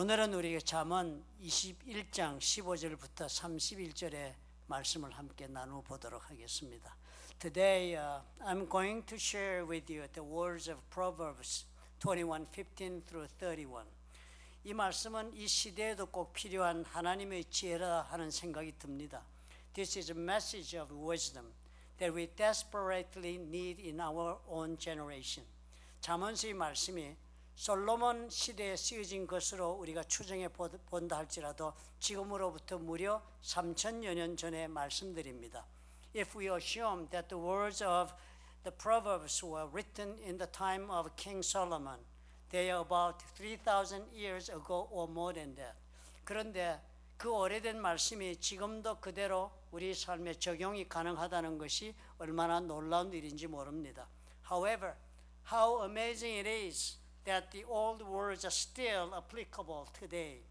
오늘은 우리가 잠언 21장 15절부터 31절의 말씀을 함께 나누어 보도록 하겠습니다. Today I'm going to share with you the words of Proverbs 21:15 through 31. 이 말씀은 이 시대에도 꼭 필요한 하나님의 지혜라 하는 생각이 듭니다. This is a message of wisdom that we desperately need in our own generation. 잠언서의 말씀이 솔로몬 시대에 쓰여진 것으로 우리가 추정해 본다 할지라도 지금으로부터 무려 3000여 년 전의 말씀들입니다. If we assume that the words of the Proverbs were written in the time of King Solomon, they are about 3,000 years ago or more than that. 그런데 그 오래된 말씀이 지금도 그대로 우리 삶에 적용이 가능하다는 것이 얼마나 놀라운 일인지 모릅니다. However, how amazing it is that the old words are still applicable today.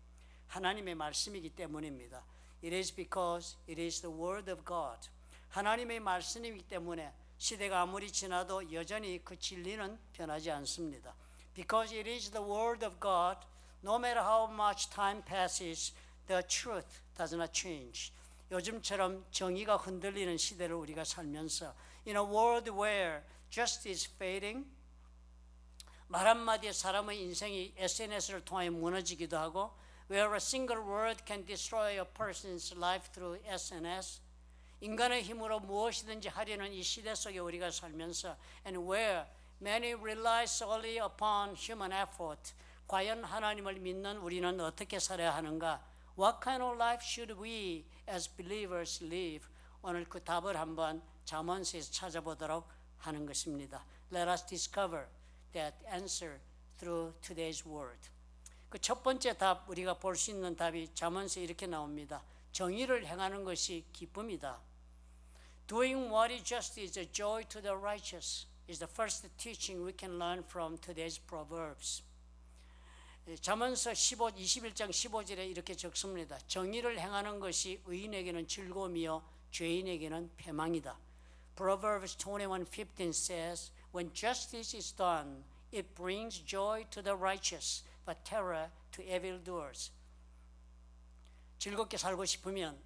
하나님의 말씀이기 때문입니다. It is because it is the word of God. 하나님의 말씀이기 때문에 시대가 아무리 지나도 여전히 그 진리는 변하지 않습니다. Because it is the word of God, no matter how much time passes, the truth does not change. 요즘처럼 정의가 흔들리는 시대를 우리가 살면서 in a world where justice is fading, 말 한마디에 사람의 인생이 SNS를 통해 무너지기도 하고 where a single word can destroy a person's life through SNS, 인간의 힘으로 무엇이든지 하려는 이 시대 속에 우리가 살면서 and where many rely solely upon human effort, 과연 하나님을 믿는 우리는 어떻게 살아야 하는가? What kind of life should we as believers live? 오늘 그 답을 한번 잠언서에서 찾아보도록 하는 것입니다. Let us discover that answer through today's word. 그 첫 번째 답, 우리가 볼 수 있는 답이 잠언서에 이렇게 나옵니다. 정의를 행하는 것이 기쁨이다. Doing what is just is a joy to the righteous is the first teaching we can learn from today's Proverbs. 잠언서 21장 15절에 이렇게 적습니다. 정의를 행하는 것이 의인에게는 즐거움이요 죄인에게는 패망이다. Proverbs 21:15 says, When justice is done, it brings joy to the righteous, but terror to evildoers. 즐겁게 살고 싶으면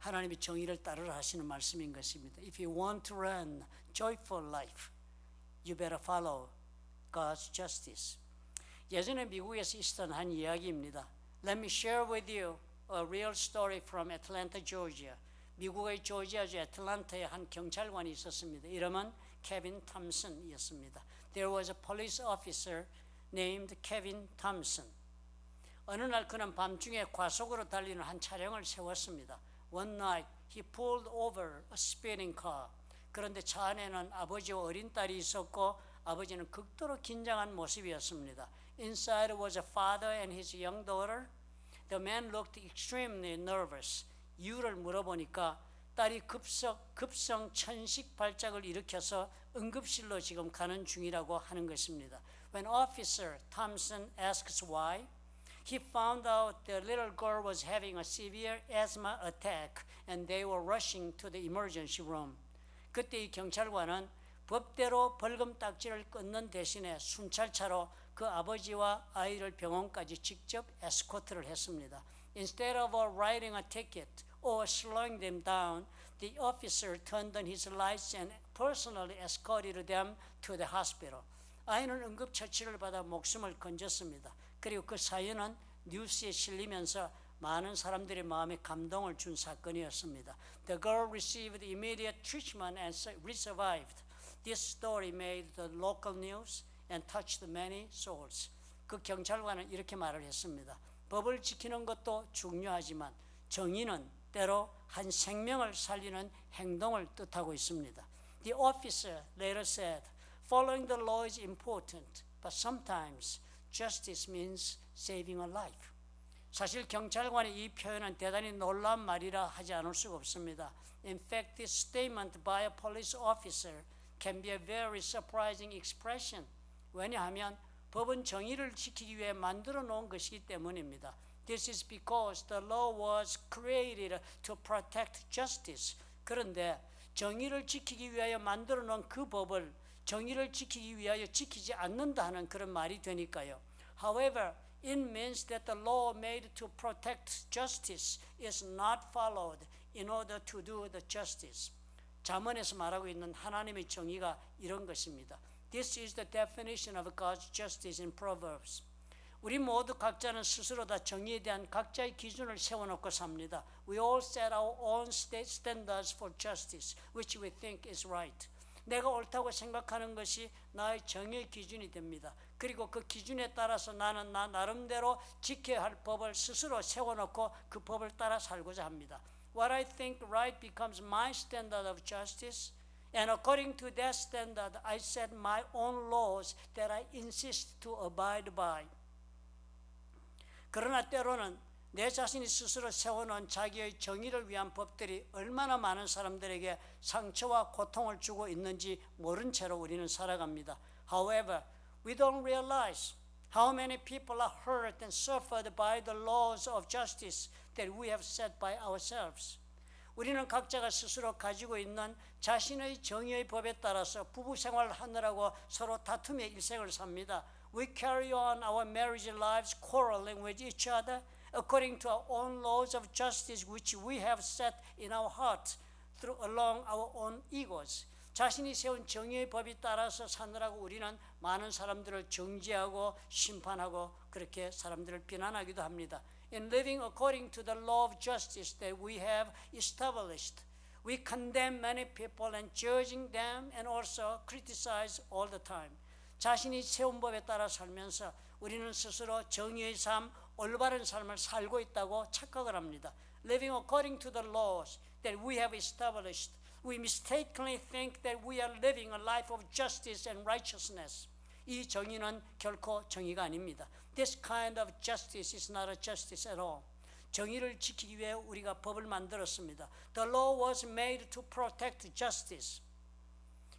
하나님이 정의를 따르라 하시는 말씀인 것입니다. If you want to run joyful life, you better follow God's justice. 예전에 미국에서 있었던 한 이야기입니다. Let me share with you a real story from Atlanta, Georgia. 미국의 조지아주 애틀란타에 한 경찰관이 있었습니다. 이름은 케빈 탐슨이었습니다. There was a police officer named Kevin Thompson. 어느 날 그는 밤중에 과속으로 달리는 한 차량을 세웠습니다. One night he pulled over a speeding car. 그런데 차 안에는 아버지와 어린 딸이 있었고 아버지는 극도로 긴장한 모습이었습니다. Inside was a father and his young daughter. The man looked extremely nervous. 이유를 물어보니까 딸이 급성 천식 발작을 일으켜서 응급실로 지금 가는 중이라고 하는 것입니다. When Officer Thompson asks why, he found out the little girl was having a severe asthma attack and they were rushing to the emergency room. 그때 이 경찰관은 법대로 벌금 딱지를 끊는 대신에 순찰차로 그 아버지와 아이를 병원까지 직접 에스코트를 했습니다. Instead of writing a ticket or slowing them down, the officer turned on his lights and personally escorted them to the hospital. 아이는 응급처치를 받아 목숨을 건졌습니다. 그리고 그 사연은 뉴스에 실리면서 많은 사람들의 마음에 감동을 준 사건이었습니다. The girl received immediate treatment and survived. This story made the local news and touched many souls. 그 경찰관은 이렇게 말을 했습니다. 법을 지키는 것도 중요하지만 정의는 때로 한 생명을 살리는 행동을 뜻하고 있습니다. The officer later said, following the law is important, but sometimes justice means saving a life. 사실 경찰관의 이 표현은 대단히 놀라운 말이라 하지 않을 수가 없습니다. In fact, this statement by a police officer can be a very surprising expression. 왜냐하면 법은 정의를 지키기 위해 만들어 놓은 것이기 때문입니다. This is because the law was created to protect justice. 그런데 정의를 지키기 위하여 만들어 놓은 그 법을 정의를 지키기 위하여 지키지 않는다 하는 그런 말이 되니까요. However, it means that the law made to protect justice is not followed in order to do the justice. 잠언에서 말하고 있는 하나님의 정의가 이런 것입니다. This is the definition of God's justice in Proverbs. 우리 모두 각자는 스스로 다 정의에 대한 각자의 기준을 세워놓고 삽니다. We all set our own standards for justice, which we think is right. 내가 옳다고 생각하는 것이 나의 정의의 기준이 됩니다. 그리고 그 기준에 따라서 나는 나 나름대로 지켜야 할 법을 스스로 세워놓고 그 법을 따라 살고자 합니다. What I think right becomes my standard of justice, and according to that standard, I set my own laws that I insist to abide by. 그러나 때로는 내 자신이 스스로 세워놓은 자기의 정의를 위한 법들이 얼마나 많은 사람들에게 상처와 고통을 주고 있는지 모른 채로 우리는 살아갑니다. However, we don't realize how many people are hurt and suffered by the laws of justice that we have set by ourselves. 우리는 각자가 스스로 가지고 있는 자신의 정의의 법에 따라서 부부 생활을 하느라고 서로 다툼의 일생을 삽니다. We carry on our marriage lives quarreling with each other according to our own laws of justice which we have set in our heart through along our own egos. 자신이 세운 정의의 법에 따라서 사느라고 우리는 많은 사람들을 정죄하고 심판하고 그렇게 사람들을 비난하기도 합니다. In living according to the law of justice that we have established, we condemn many people and judging them and also criticize all the time. 자신이 세운 법에 따라 살면서 우리는 스스로 정의의 삶, 올바른 삶을 살고 있다고 착각을 합니다. Living according to the laws that we have established, we mistakenly think that we are living a life of justice and righteousness. 이 정의는 결코 정의가 아닙니다. This kind of justice is not a justice at all. 정의를 지키기 위해 우리가 법을 만들었습니다. The law was made to protect justice.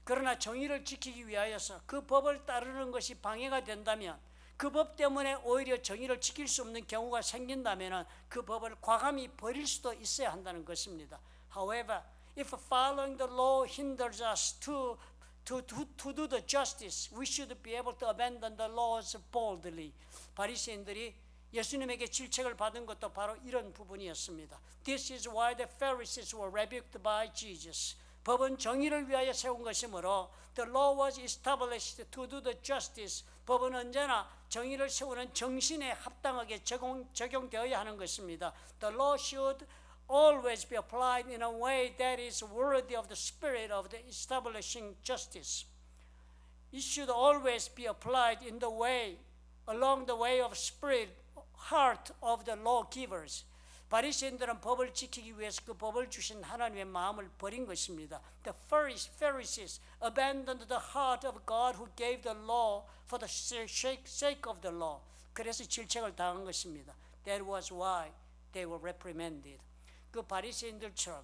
그러나 정의를 지키기 위하여서 그 법을 따르는 것이 방해가 된다면, 그 법 때문에 오히려 정의를 지킬 수 없는 경우가 생긴다면 그 법을 과감히 버릴 수도 있어야 한다는 것입니다. However, if following the law hinders us to do the justice, we should be able to abandon the laws boldly. 바리새인들이 예수님에게 질책을 받은 것도 바로 이런 부분이었습니다. This is why the Pharisees were rebuked by Jesus. 법은 정의를 위하여 세운 것이므로 the law was established to do the justice. 법은 언제나 정의를 세우는 정신에 합당하게 적용되어야 하는 것입니다. The law should always be applied in a way that is worthy of the spirit of the establishing justice. It should always be applied in the way, along the way of spirit, heart of the lawgivers. 바리새인들은 법을 지키기 위해서 그 법을 주신 하나님의 마음을 버린 것입니다. The Pharisees abandoned the heart of God who gave the law for the sake of the law. 그래서 질책을 당한 것입니다. That was why they were reprimanded. 그 바리새인들처럼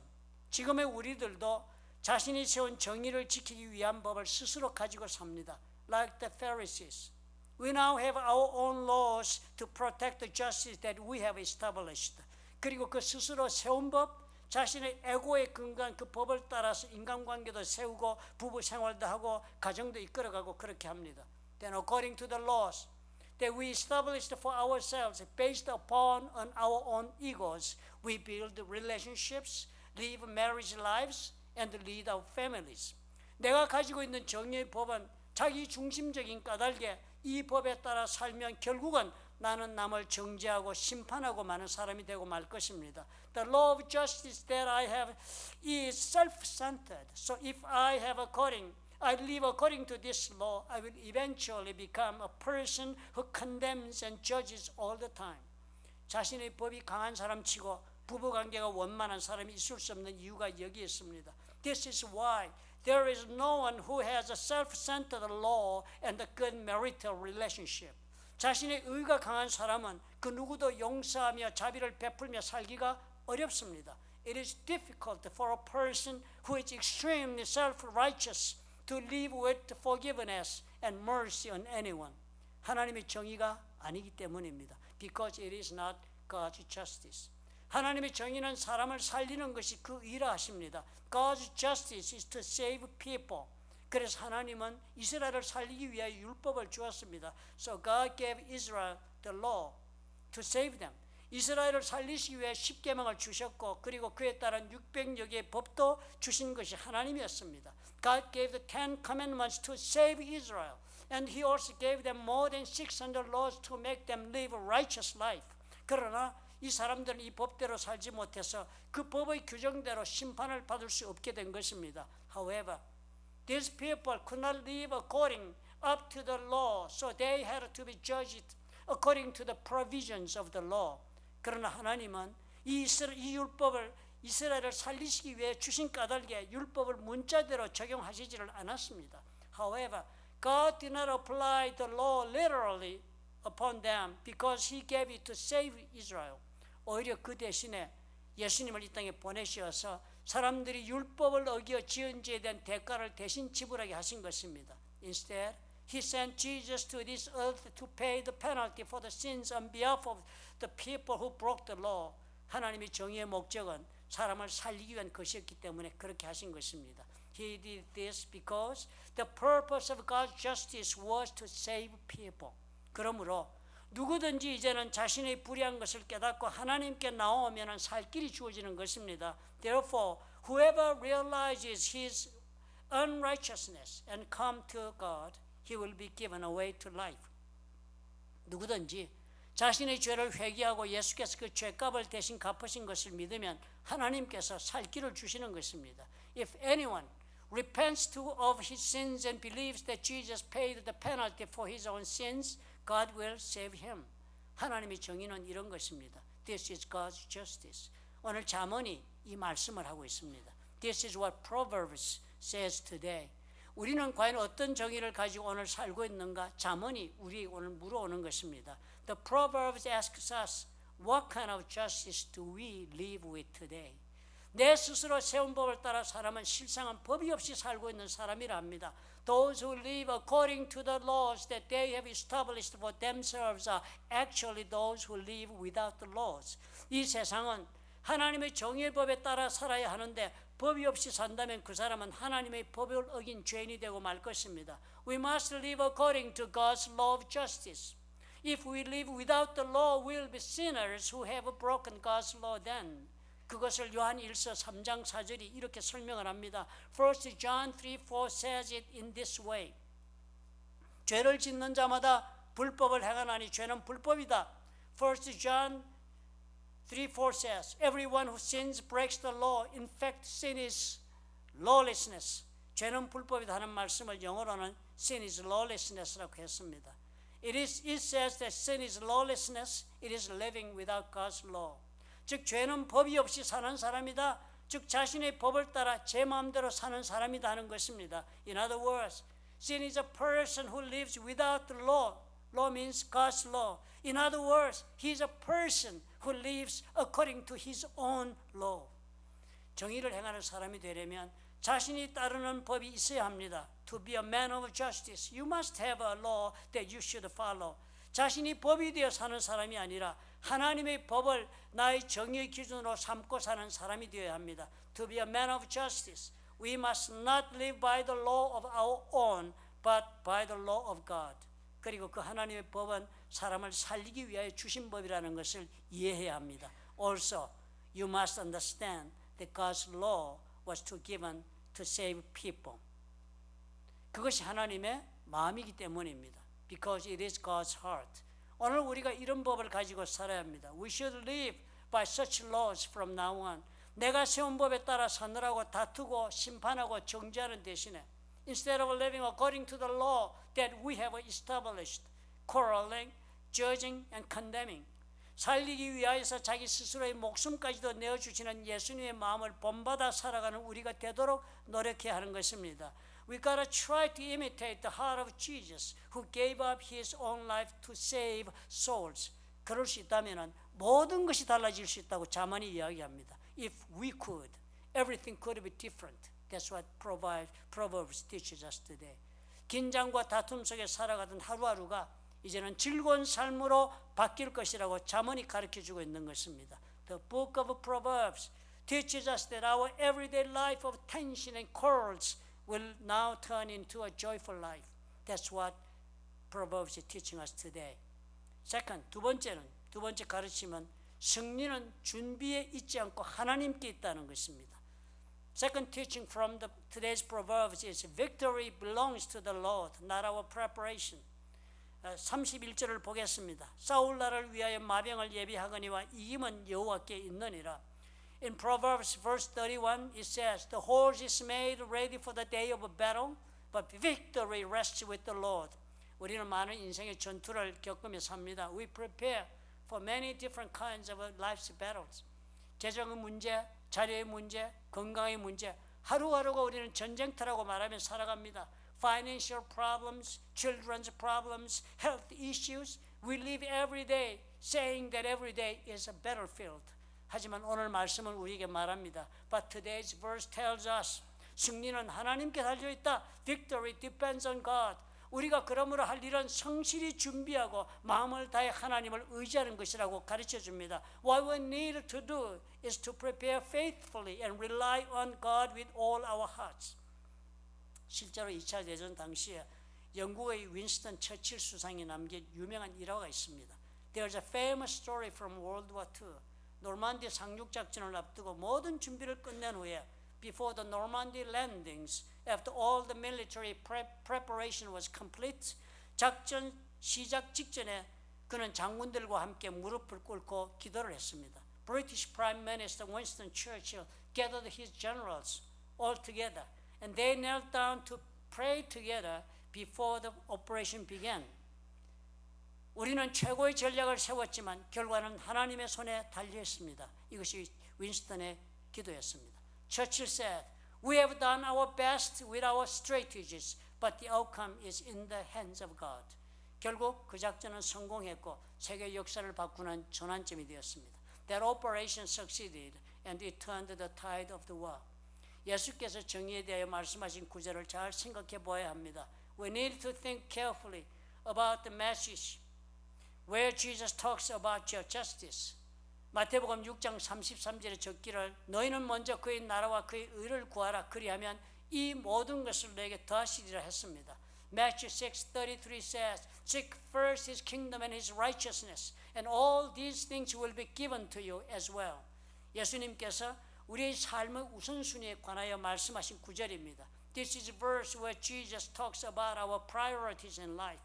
지금의 우리들도 자신이 세운 정의를 지키기 위한 법을 스스로 가지고 삽니다. Like the Pharisees. We now have our own laws to protect the justice that we have established. 그리고 그 스스로 세운 법, 자신의 에고에 근거한 그 법을 따라서 인간관계도 세우고 부부 생활도 하고 가정도 이끌어가고 그렇게 합니다. Then according to the laws that we established for ourselves based upon our own egos, we build relationships, live marriage lives, and lead our families. 내가 가지고 있는 정의의 법은 자기 중심적인 까닭에 이 법에 따라 살면 결국은 나는 남을 정죄하고 심판하고 많은 사람이 되고 말 것입니다. The law of justice that I have is self-centered. So if I live according to this law, I will eventually become a person who condemns and judges all the time. 자신의 법이 강한 사람치고 부부관계가 원만한 사람이 있을 수 없는 이유가 여기 있습니다. This is why there is no one who has a self-centered law and a good marital relationship. 자신의 의가 강한 사람은 그 누구도 용서하며 자비를 베풀며 살기가 어렵습니다. It is difficult for a person who is extremely self-righteous to live with forgiveness and mercy on anyone. 하나님의 정의가 아니기 때문입니다. Because it is not God's justice. 하나님의 정의는 사람을 살리는 것이 그 일을 하십니다. God's justice is to save people. 그래서 하나님은 이스라엘을 살리기 위하여 율법을 주었습니다. So God gave Israel the law to save them. 이스라엘을 살리시기 위해 십계명을 주셨고 그리고 그에 따른 600여 개의 법도 주신 것이 하나님이었습니다. God gave the Ten Commandments to save Israel. And He also gave them more than 600 laws to make them live a righteous life. 그러나 이 사람들은 이 법대로 살지 못해서 그 법의 규정대로 심판을 받을 수 없게 된 것입니다. However, these people could not live according up to the law, so they had to be judged according to the provisions of the law. 그러나 하나님은 이 율법을 이스라엘을 살리시기 위해 주신 까닭에 율법을 문자대로 적용하시지를 않았습니다. However, God did not apply the law literally upon them because He gave it to save Israel. 오히려 그 대신에 예수님을 이 땅에 보내셔서 사람들이 율법을 어기어 지은 죄에 대한 대가를 대신 지불하게 하신 것입니다. Instead, He sent Jesus to this earth to pay the penalty for the sins on behalf of the people who broke the law. 하나님의 정의의 목적은 사람을 살리기 위한 것이었기 때문에 그렇게 하신 것입니다. He did this because the purpose of God's justice was to save people. 그러므로 누구든지 이제는 자신의 불의한 것을 깨닫고 하나님께 나오면 살 길이 주어지는 것입니다. Therefore, whoever realizes his unrighteousness and come to God, he will be given a way to life. 누구든지 자신의 죄를 회개하고 예수께서 그 죄값을 대신 갚으신 것을 믿으면 하나님께서 살 길을 주시는 것입니다. If anyone repents of his sins and believes that Jesus paid the penalty for his own sins, God will save him. 하나님의 정의는 이런 것입니다. This is God's justice. 오늘 잠언이 이 말씀을 하고 있습니다. This is what Proverbs says today. 우리는 과연 어떤 정의를 가지고 오늘 살고 있는가? 잠언이 우리 오늘 물어오는 것입니다. The Proverbs asks us, what kind of justice do we live with today? 내 스스로 세운 법을 따라 사람은 실상은 법이 없이 살고 있는 사람이라 합니다. Those who live according to the laws that they have established for themselves are actually those who live without the laws. 이 세상은 하나님의 정의의 법에 따라 살아야 하는데 법이 없이 산다면 그 사람은 하나님의 법을 어긴 죄인이 되고 말 것입니다. We must live according to God's law of justice. If we live without the law, we will be sinners who have broken God's law then. 그것을 요한 1서 3장 4절이 이렇게 설명을 합니다. 1 John 3:4 says it in this way. 죄를 짓는 자마다 불법을 행하나니 죄는 불법이다. 1 John 3:4 says, everyone who sins breaks the law. In fact, sin is lawlessness. 죄는 불법이다 하는 말씀을 영어로는 sin is lawlessness라고 했습니다. It says that sin is lawlessness. It is living without God's law. 즉 죄는 법이 없이 사는 사람이다. 즉 자신의 법을 따라 제 마음대로 사는 사람이다 하는 것입니다. In other words, sin is a person who lives without the law. Law means God's law. In other words, he is a person who lives according to his own law. 정의를 행하는 사람이 되려면 자신이 따르는 법이 있어야 합니다. To be a man of justice, you must have a law that you should follow. 자신이 법이 되어 사는 사람이 아니라 하나님의 법을 나의 정의의 기준으로 삼고 사는 사람이 되어야 합니다. To be a man of justice, we must not live by the law of our own, but by the law of God. 그리고 그 하나님의 법은 사람을 살리기 위하여 주신 법이라는 것을 이해해야 합니다. Also, you must understand that God's law was given to save people. 그것이 하나님의 마음이기 때문입니다. Because it is God's heart. 오늘 우리가 이런 법을 가지고 살아야 합니다. We should live by such laws from now on. 내가 세운 법에 따라 사느라고 다투고 심판하고 정죄하는 대신에 instead of living according to the law that we have established, quarreling, judging, and condemning. 살리기 위하여서 자기 스스로의 목숨까지도 내어주시는 예수님의 마음을 본받아 살아가는 우리가 되도록 노력해야 하는 것입니다. We gotta try to imitate the heart of Jesus, who gave up his own life to save souls. 그럴 수 있다면 모든 것이 달라질 수 있다고 잠언이 이야기합니다. If we could, everything could be different. That's what Proverbs teaches us today. 긴장과 다툼 속에 살아가던 하루하루가 이제는 즐거운 삶으로 바뀔 것이라고 잠언이 가르쳐주고 있는 것입니다. The book of Proverbs teaches us that our everyday life of tension and quarrels will now turn into a joyful life. That's what Proverbs is teaching us today. Second, 두 번째 가르침은 승리는 준비에 있지 않고 하나님께 있다는 것입니다. Second teaching from today's Proverbs is victory belongs to the Lord, not our preparation. 31절을 보겠습니다. 싸울 날을 위하여 마병을 예비하거니와 이김은 여호와께 있느니라. In Proverbs verse 31 it says, the horse is made ready for the day of battle, but victory rests with the Lord. 우리는 많은 인생의 전투를 겪으며 삽니다. We prepare for many different kinds of life's battles. 재정의 문제, 자녀의 문제, 건강의 문제, 하루하루가 우리는 전쟁터라고 말하며 살아갑니다. Financial problems, children's problems, health issues. We live every day saying that every day is a battlefield. 하지만 오늘 말씀은 우리에게 말합니다. But today's verse tells us, 승리는 하나님께 달려있다. Victory depends on God. 우리가 그러므로 할 일은 성실히 준비하고 마음을 다해 하나님을 의지하는 것이라고 가르쳐줍니다. What we need to do is to prepare faithfully and rely on God with all our hearts. 실제로 2차 대전 당시에 영국의 윈스턴 처칠 수상이 남긴 유명한 일화가 있습니다. There's a famous story from World War II. 노르만디 상륙작전을 앞두고 모든 준비를 끝낸 후에 before the Normandy landings, after all the military preparation was complete, 작전 시작 직전에 그는 장군들과 함께 무릎을 꿇고 기도를 했습니다. British Prime Minister Winston Churchill gathered his generals all together, and they knelt down to pray together before the operation began. 우리는 최고의 전략을 세웠지만 결과는 하나님의 손에 달려있습니다. 이것이 윈스턴의 기도였습니다. Churchill said, "We have done our best with our strategies, but the outcome is in the hands of God." 결국 그 작전은 성공했고 세계 역사를 바꾸는 전환점이 되었습니다. That operation succeeded, and it turned the tide of the war. 예수께서 정의에 대하여 말씀하신 구절을 잘 생각해 보아야 합니다. We need to think carefully about the message where Jesus talks about justice. 마태복음 6장 33절에 적기를 너희는 먼저 그의 나라와 그의 의를 구하라 그리하면 이 모든 것을 너에게 더하시리라 했습니다. Matthew 6:33 says, "Seek first his kingdom and his righteousness, and all these things will be given to you as well." 예수님께서 우리의 삶의 우선순위에 관하여 말씀하신 구절입니다. This is a verse where Jesus talks about our priorities in life.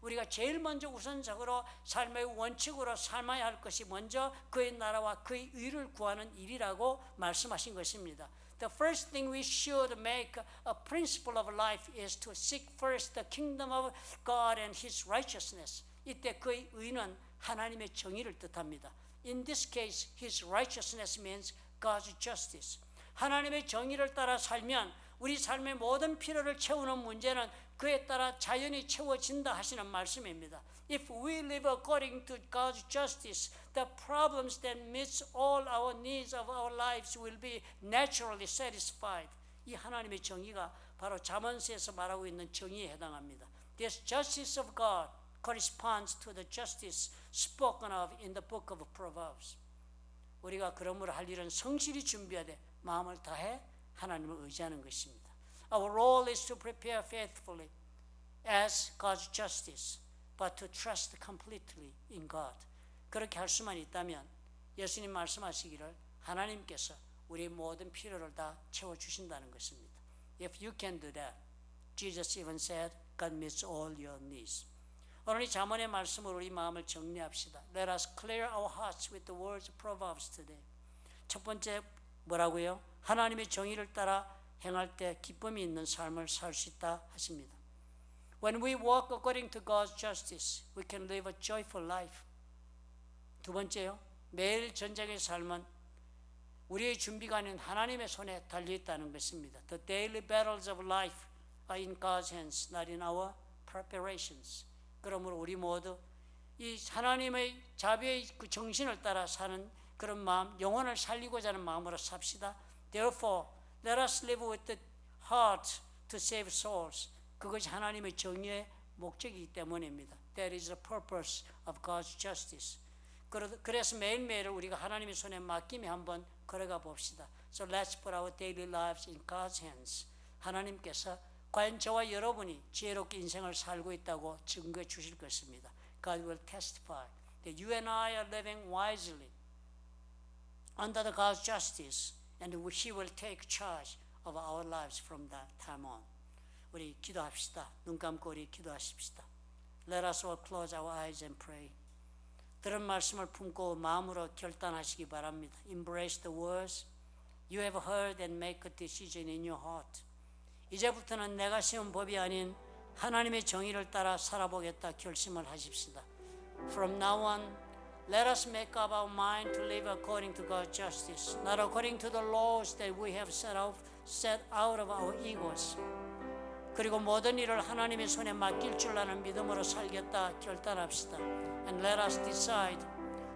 우리가 제일 먼저 우선적으로 삶의 원칙으로 삶아야 할 것이 먼저 그의 나라와 그의 의를 구하는 일이라고 말씀하신 것입니다. The first thing we should make a principle of life is to seek first the kingdom of God and His righteousness. 이때 그의 의는 하나님의 정의를 뜻합니다. In this case, His righteousness means God's justice. 하나님의 정의를 따라 살면 우리 삶의 모든 필요를 채우는 문제는 그에 따라 자연히 채워진다 하시는 말씀입니다. If we live according to God's justice, the problems that meets all our needs of our lives will be naturally satisfied. 이 하나님의 정의가 바로 잠언서에서 말하고 있는 정의에 해당합니다. This justice of God corresponds to the justice spoken of in the book of Proverbs. 우리가 그러므로 할 일은 성실히 준비하되 마음을 다해 하나님을 의지하는 것입니다. Our role is to prepare faithfully as God's justice, but to trust completely in God. 그렇게 할 수만 있다면 예수님 말씀하시기를 하나님께서 우리의 모든 필요를 다 채워주신다는 것입니다. If you can do that, Jesus even said, God meets all your needs. 오늘 이 잠언의 말씀으로 우리 마음을 정리합시다. Let us clear our hearts with the words of Proverbs today. 첫 번째 뭐라고요? 하나님의 정의를 따라 행할 때 기쁨이 있는 삶을 살 수 있다 하십니다. When we walk according to God's justice, we can live a joyful life. 두 번째요, 매일 전쟁의 삶은 우리의 준비가 아닌 하나님의 손에 달려 있다는 것입니다. The daily battles of life are in God's hands, not in our preparations. 그러므로 우리 모두 이 하나님의 자비의 그 정신을 따라 사는 그런 마음, 영혼을 살리고자 하는 마음으로 삽시다. Therefore, let us live with the heart to save souls. 그것이 하나님의 정의의 목적이기 때문입니다. That is the purpose of God's justice. 그래서 매일매일 우리가 하나님의 손에 맡기며 한번 걸어가 봅시다. So let's put our daily lives in God's hands. 하나님께서 과연 저와 여러분이 지혜롭게 인생을 살고 있다고 증거해 주실 것입니다. God will testify that you and I are living wisely under the God's justice, and He will take charge of our lives from that time on. 우리 기도합시다. 눈 감고 우리 기도하십시다. Let us all close our eyes and pray. 들은 말씀을 품고 마음으로 결단하시기 바랍니다. Embrace the words you have heard and make a decision in your heart. 이제부터는 내가 세운 법이 아닌 하나님의 정의를 따라 살아보겠다 결심을 하십시다. From now on, let us make up our mind to live according to God's justice, not according to the laws that we have set out of our egos. 그리고 모든 일을 하나님의 손에 맡길 줄 아는 믿음으로 살겠다 결단합시다. And let us decide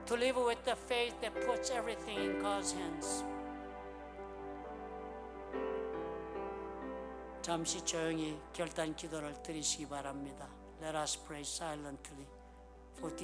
to live with the faith that puts everything in God's hands. 잠시 조용히 결단 기도를 드리시기 바랍니다. Let us pray silently.